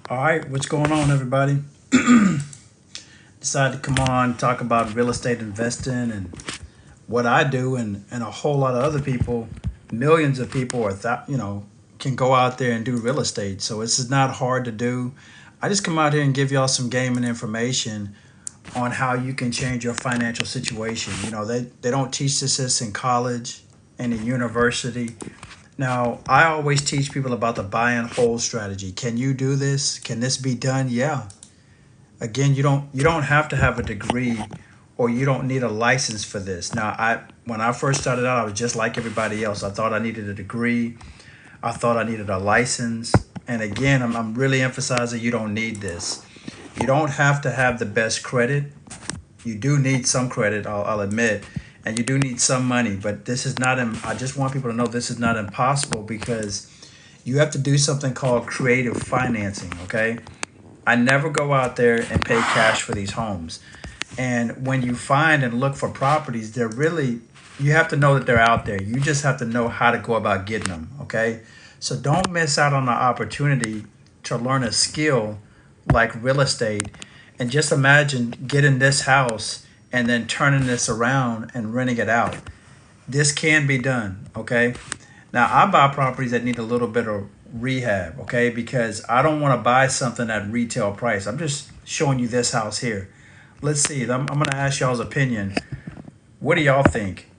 All right, what's going on, everybody? Decided to come on talk about real estate investing and what I do, and a whole lot of other people, millions of people, can go out there and do real estate. So this is not hard to do. I just come out here and give y'all some game and information on how you can change your financial situation. They don't teach this in college and in university. Now, I always teach people about the buy and hold strategy. Can you do this? Can this be done? Yeah. Again, you don't have to have a degree or you don't need a license for this. Now, I when I first started out, I was just like everybody else. I thought I needed a degree. I thought I needed a license. And again, I'm really emphasizing you don't need this. You don't have to have the best credit. You do need some credit, I'll admit, and you do need some money. But this is not. I just want people to know this is not impossible because you have to do something called creative financing. Okay, I never go out there and pay cash for these homes. And when you find and look for properties, they're really, you have to know that they're out there. You just have to know how to go about getting them. Okay, so don't miss out on the opportunity to learn a skill like real estate. And just imagine getting this house and then turning this around and renting it out. This can be done, okay? Now, I buy properties that need a little bit of rehab, okay? Because I don't want to buy something at retail price. I'm just showing you this house here. Let's see. I'm going to ask y'all's opinion. What do y'all think?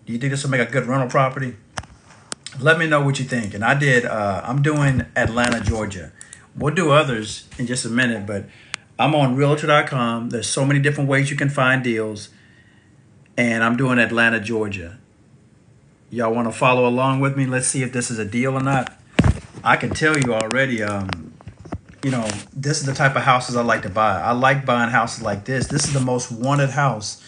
Do you think this will make a good rental property? Let me know what you think. And I'm doing Atlanta, Georgia. We'll do others in just a minute, but I'm on realtor.com. There's so many different ways you can find deals. And I'm doing Atlanta, Georgia. Y'all want to follow along with me? Let's see if this is a deal or not. I can tell you already, this is the type of houses I like to buy. I like buying houses like this. This is the most wanted house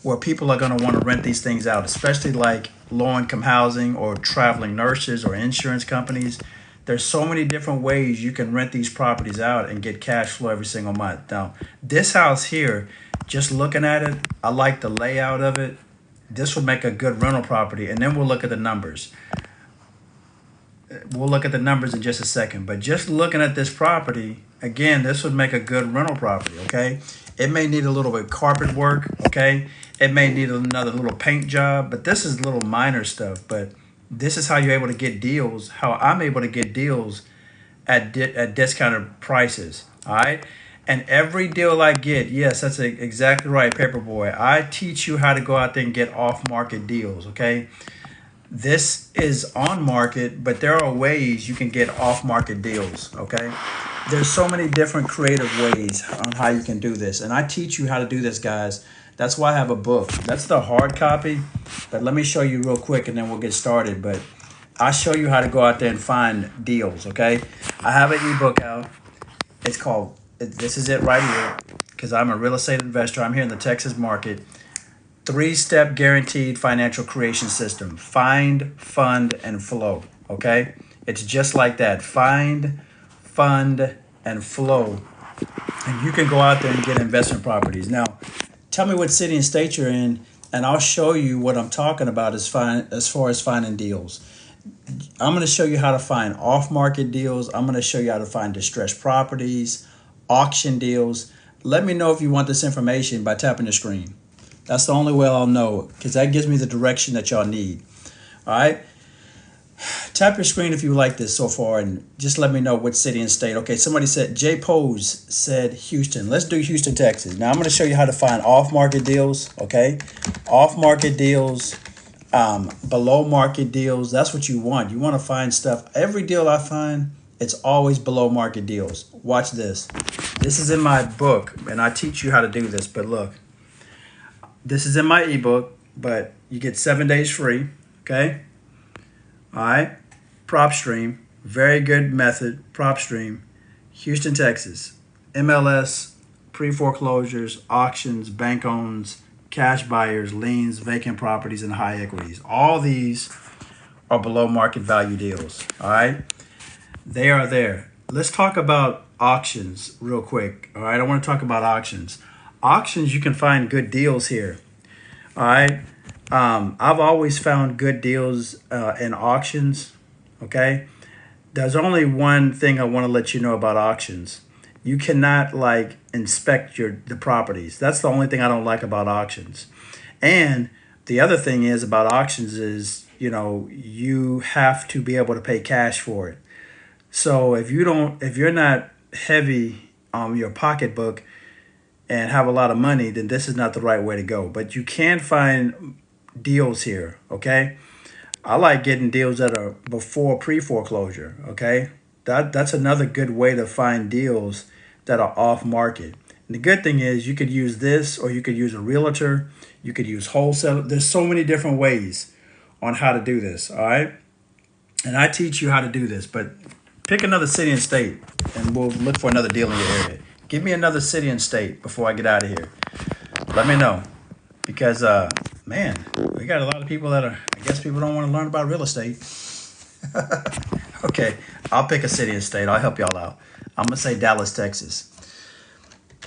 where people are going to want to rent these things out, especially like low-income housing or traveling nurses or insurance companies. There's so many different ways you can rent these properties out and get cash flow every single month. Now, this house here, just looking at it, I like the layout of it. This will make a good rental property, and then we'll look at the numbers. We'll look at the numbers in just a second. But just looking at this property, again, this would make a good rental property, okay? It may need a little bit of carpet work, okay? It may need another little paint job, but this is little minor stuff. But this is how you're able to get deals, how I'm able to get deals at discounted prices, all right? And every deal I get, yes, that's exactly right, Paperboy. I teach you how to go out there and get off-market deals, okay? This is on market, but there are ways you can get off-market deals, okay? There's so many different creative ways on how you can do this. And I teach you how to do this, guys. That's why I have a book. That's the hard copy, but let me show you real quick and then we'll get started. But I'll show you how to go out there and find deals, okay? I have an ebook out. It's called, this is it right here, because I'm a real estate investor. I'm here in the Texas market. 3-step guaranteed financial creation system. Find, fund, and flow, okay? It's just like that. Find, fund, and flow. And you can go out there and get investment properties. Now, tell me what city and state you're in, and I'll show you what I'm talking about as far as finding deals. I'm going to show you how to find off-market deals. I'm going to show you how to find distressed properties, auction deals. Let me know if you want this information by tapping the screen. That's the only way I'll know, because that gives me the direction that y'all need. All right? Tap your screen if you like this so far, and just let me know what city and state. Okay, somebody said, Jay Pose said Houston. Let's do Houston, Texas. Now, I'm going to show you how to find off-market deals, okay? Off-market deals, below-market deals. That's what you want. You want to find stuff. Every deal I find, it's always below-market deals. Watch this. This is in my book, and I teach you how to do this, but look. This is in my ebook, but you get 7 days free, okay? All right. PropStream, very good method. PropStream, Houston, Texas. MLS, pre-foreclosures, auctions, bank owns, cash buyers, liens, vacant properties, and high equities. All these are below market value deals, all right? They are there. Let's talk about auctions real quick, all right? I want to talk about auctions. Auctions, you can find good deals here. All right. I've always found good deals in auctions. Okay. there's only one thing I want to let you know about auctions. You cannot like inspect the properties. That's the only thing I don't like about auctions. And the other thing is about auctions is, you have to be able to pay cash for it. So if you're not heavy on your pocketbook and have a lot of money, then this is not the right way to go. But you can find deals here, okay? I like getting deals that are before pre-foreclosure, okay? That's another good way to find deals that are off market. And the good thing is you could use this, or you could use a realtor, you could use wholesale. There's so many different ways on how to do this, all right? And I teach you how to do this, but pick another city and state and we'll look for another deal in your area. Give me another city and state before I get out of here. Let me know. Because, man, we got a lot of people I guess people don't want to learn about real estate. Okay, I'll pick a city and state. I'll help y'all out. I'm going to say Dallas, Texas.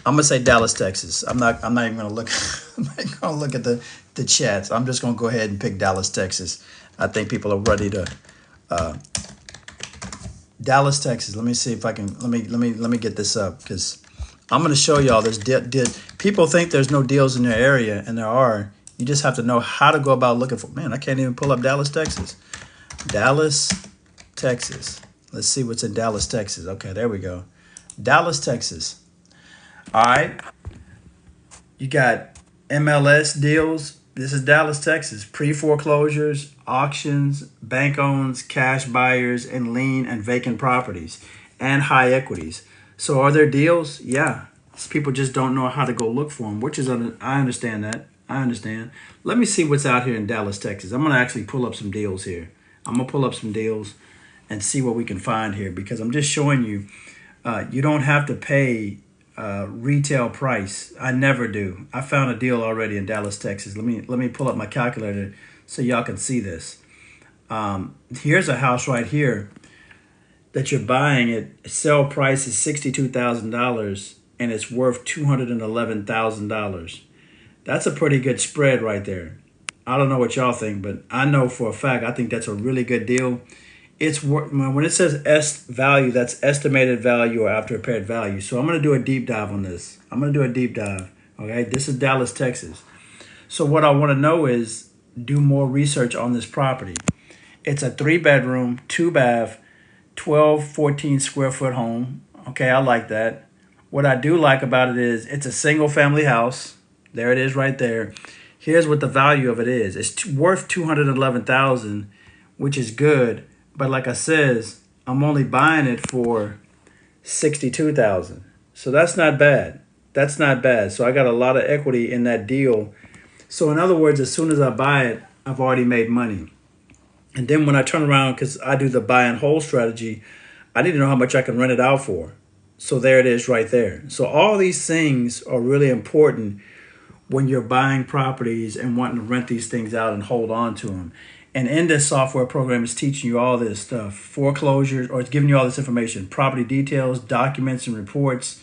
I'm going to say Dallas, Texas. I'm not even going to look. I'm not going to look at the chats. I'm just going to go ahead and pick Dallas, Texas. I think people are ready to Dallas, Texas. Let me see if I can. Let me get this up, because I'm going to show y'all this. People think there's no deals in their area, and there are. You just have to know how to go about looking for. Man, I can't even pull up Dallas, Texas. Dallas, Texas. Let's see what's in Dallas, Texas. Okay, there we go. Dallas, Texas. All right. You got MLS deals. This is Dallas, Texas. Pre-foreclosures, auctions, bank owns, cash buyers, and lien and vacant properties, and high equities. So are there deals? Yeah. People just don't know how to go look for them, which is, I understand that. I understand. Let me see what's out here in Dallas, Texas. I'm going to actually pull up some deals here. I'm going to pull up some deals and see what we can find here, because I'm just showing you, you don't have to pay retail price. I never do. I found a deal already in Dallas, Texas. Let me pull up my calculator so y'all can see this. Here's a house right here that you're buying. Sale price is $62,000 and it's worth $211,000. That's a pretty good spread right there. I don't know what y'all think, but I know for a fact I think that's a really good deal. It's when it says S value, that's estimated value or after repaired value. So I'm going to do a deep dive on this. I'm going to do a deep dive. Okay, this is Dallas, Texas. So what I want to know is do more research on this property. It's a 3-bedroom, 2-bath, 14 square foot home. Okay, I like that. What I do like about it is it's a single family house. There it is right there. Here's what the value of it is. It's worth $211,000, which is good. But like I says, I'm only buying it for $62,000. So that's not bad. That's not bad. So I got a lot of equity in that deal. So in other words, as soon as I buy it, I've already made money. And then when I turn around, because I do the buy and hold strategy, I need to know how much I can rent it out for. So there it is right there. So all these things are really important when you're buying properties and wanting to rent these things out and hold on to them. And in this software program, it's teaching you all this stuff, foreclosures, or it's giving you all this information, property details, documents and reports,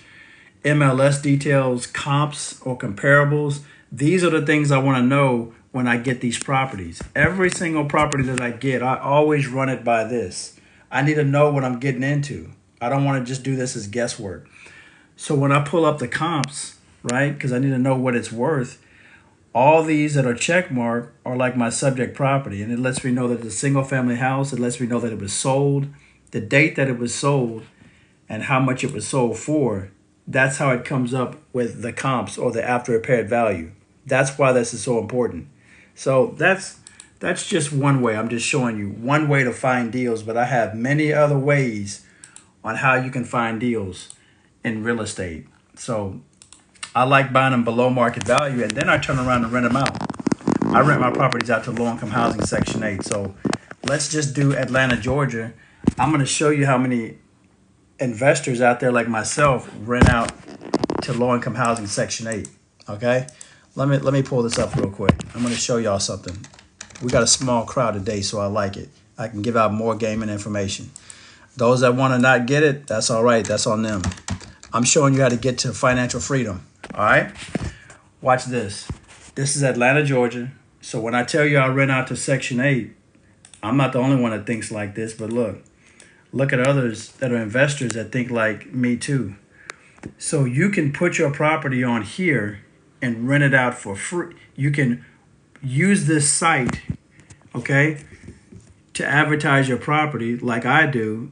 MLS details, comps or comparables. These are the things I want to know when I get these properties. Every single property that I get, I always run it by this. I need to know what I'm getting into. I don't want to just do this as guesswork. So when I pull up the comps, right, because I need to know what it's worth, all these that are checkmarked are like my subject property. And it lets me know that it's a single family house. It lets me know that it was sold, the date that it was sold, and how much it was sold for. That's how it comes up with the comps or the after repaired value. That's why this is so important. So that's just one way. I'm just showing you one way to find deals, but I have many other ways on how you can find deals in real estate. So I like buying them below market value, and then I turn around and rent them out. I rent my properties out to low-income housing Section 8. So let's just do Atlanta, Georgia. I'm going to show you how many investors out there like myself rent out to low-income housing Section 8. Okay? Let me pull this up real quick. I'm going to show y'all something. We got a small crowd today, so I like it. I can give out more gaming information. Those that want to not get it, that's all right. That's on them. I'm showing you how to get to financial freedom. All right? Watch this. This is Atlanta, Georgia. So when I tell you I rent out to Section 8, I'm not the only one that thinks like this, but look look at others that are investors that think like me too. So you can put your property on here and rent it out for free. You can use this site, okay, to advertise your property like I do.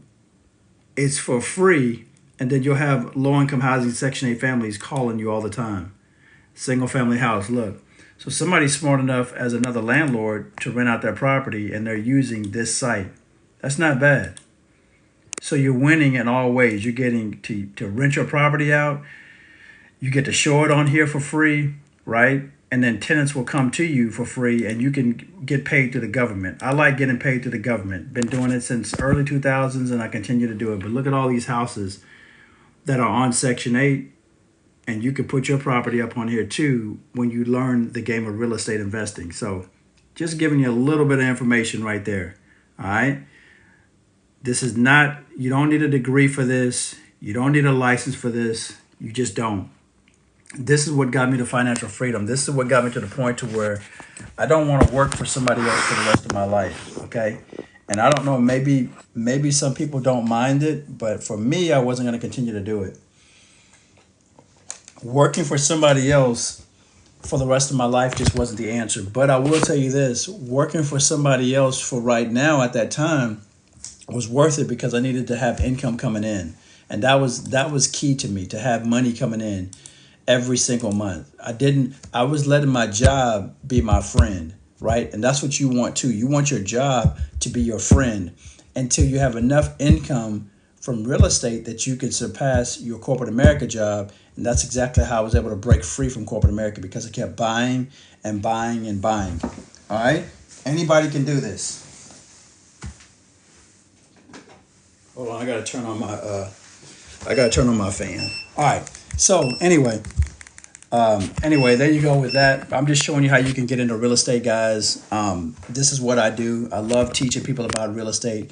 It's for free, and then you'll have low-income housing Section 8 families calling you all the time. Single-family house, look. So somebody's smart enough as another landlord to rent out their property, and they're using this site. That's not bad. So you're winning in all ways. You're getting to rent your property out. You get to show it on here for free, right? And then tenants will come to you for free, and you can get paid to the government. I like getting paid to the government. Been doing it since early 2000s, and I continue to do it. But look at all these houses that are on Section 8, and you can put your property up on here too when you learn the game of real estate investing. So just giving you a little bit of information right there, all right? This is not, you don't need a degree for this. You don't need a license for this. You just don't. This is what got me to financial freedom. This is what got me to the point to where I don't want to work for somebody else for the rest of my life, okay? And I don't know, maybe some people don't mind it, but for me, I wasn't going to continue to do it. Working for somebody else for the rest of my life just wasn't the answer. But I will tell you this, working for somebody else for right now at that time was worth it because I needed to have income coming in. And that was key to me, to have money coming in every single month. I was letting my job be my friend, right? And that's what you want too. You want your job to be your friend until you have enough income from real estate that you can surpass your corporate America job. And that's exactly how I was able to break free from corporate America, because I kept buying and buying and buying. All right? Anybody can do this. Hold on, I gotta turn on my fan. All right. So anyway, there you go with that. I'm just showing you how you can get into real estate, guys. This is what I do. I love teaching people about real estate.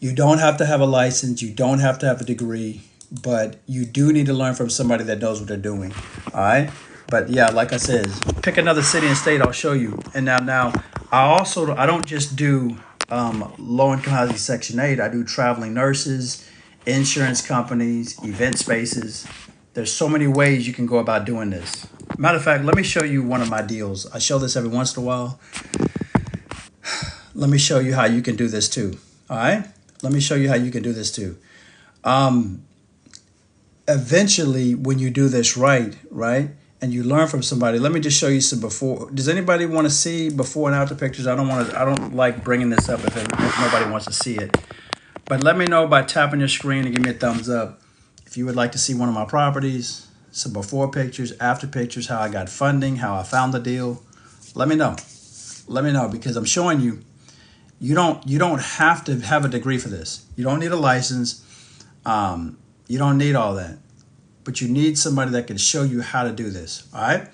You don't have to have a license. You don't have to have a degree, but you do need to learn from somebody that knows what they're doing. All right. But yeah, like I said, pick another city and state. I'll show you. And now I don't just do low-income housing Section 8. I do traveling nurses, insurance companies, event spaces. There's so many ways you can go about doing this. Matter of fact, let me show you one of my deals. I show this every once in a while. Let me show you how you can do this too. All right? Let me show you how you can do this too. Eventually, when you do this right, and you learn from somebody, let me just show you some before. Does anybody want to see before and after pictures? I don't like bringing this up if nobody wants to see it. But let me know by tapping your screen and give me a thumbs up if you would like to see one of my properties, some before pictures, after pictures, how I got funding, how I found the deal. Let me know. Let me know, because I'm showing you, you don't have to have a degree for this. You don't need a license. You don't need all that. But you need somebody that can show you how to do this. All right.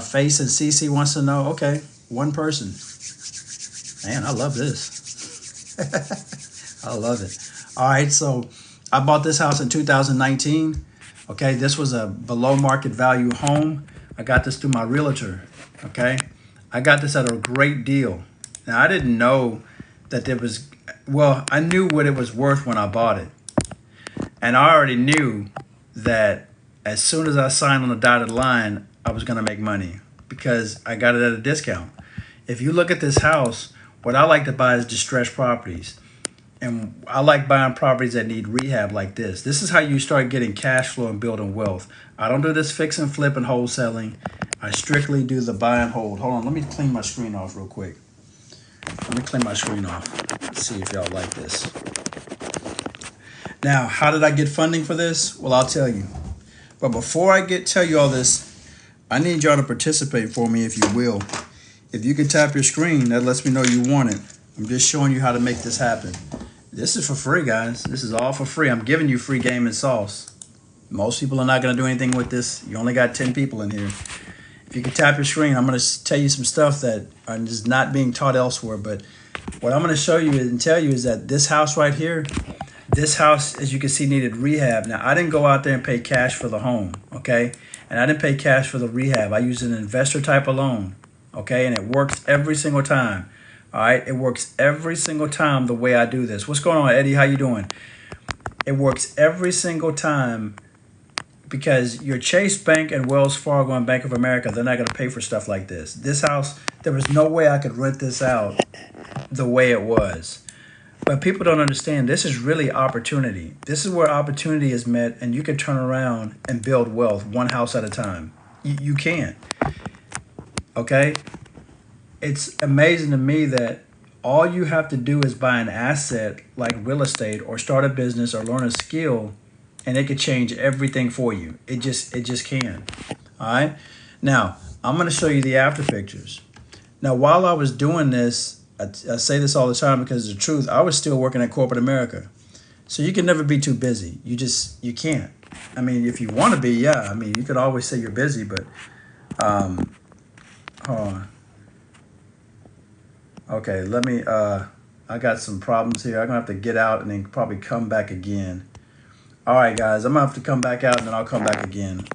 Face and CC wants to know. Okay, one person. Man, I love this. I love it. All right, so I bought this house in 2019. Okay, this was a below market value home. I got this through my realtor. Okay, I got this at a great deal. Now, I didn't know that there was, well, I knew what it was worth when I bought it. And I already knew that as soon as I signed on the dotted line, I was going to make money because I got it at a discount. If you look at this house, what I like to buy is distressed properties. And I like buying properties that need rehab like this. This is how you start getting cash flow and building wealth. I don't do this fix and flip and wholesaling. I strictly do the buy and hold. Hold on, let me clean my screen off real quick. Let me clean my screen off. Let's see if y'all like this. Now, how did I get funding for this? Well, I'll tell you. But before I tell you all this, I need y'all to participate for me, if you will. If you can tap your screen, that lets me know you want it. I'm just showing you how to make this happen. This is for free, guys. This is all for free. I'm giving you free game and sauce. Most people are not going to do anything with this. You only got 10 people in here. If you can tap your screen, I'm going to tell you some stuff that are just not being taught elsewhere. But what I'm going to show you and tell you is that this house right here, this house, as you can see, needed rehab. Now, I didn't go out there and pay cash for the home, okay? And I didn't pay cash for the rehab. I used an investor type of loan, okay? And it works every single time, All right, it works every single time the way I do this. What's going on, Eddie? How you doing? It works every single time because your Chase Bank and Wells Fargo and Bank of America, they're not going to pay for stuff like this. This house, there was no way I could rent this out the way it was. But people don't understand this is really opportunity. This is where opportunity is met, and you can turn around and build wealth one house at a time. You can. Okay? It's amazing to me that all you have to do is buy an asset like real estate or start a business or learn a skill, and it could change everything for you. It just can. All right? Now, I'm going to show you the after pictures. Now, while I was doing this, I say this all the time because it's the truth, I was still working at corporate America. So you can never be too busy. You can't. I mean, if you want to be, yeah. I mean, you could always say you're busy, but hold on. Okay, let me, I got some problems here. I'm going to have to get out and then probably come back again. All right, guys, I'm going to have to come back out and then I'll come back again.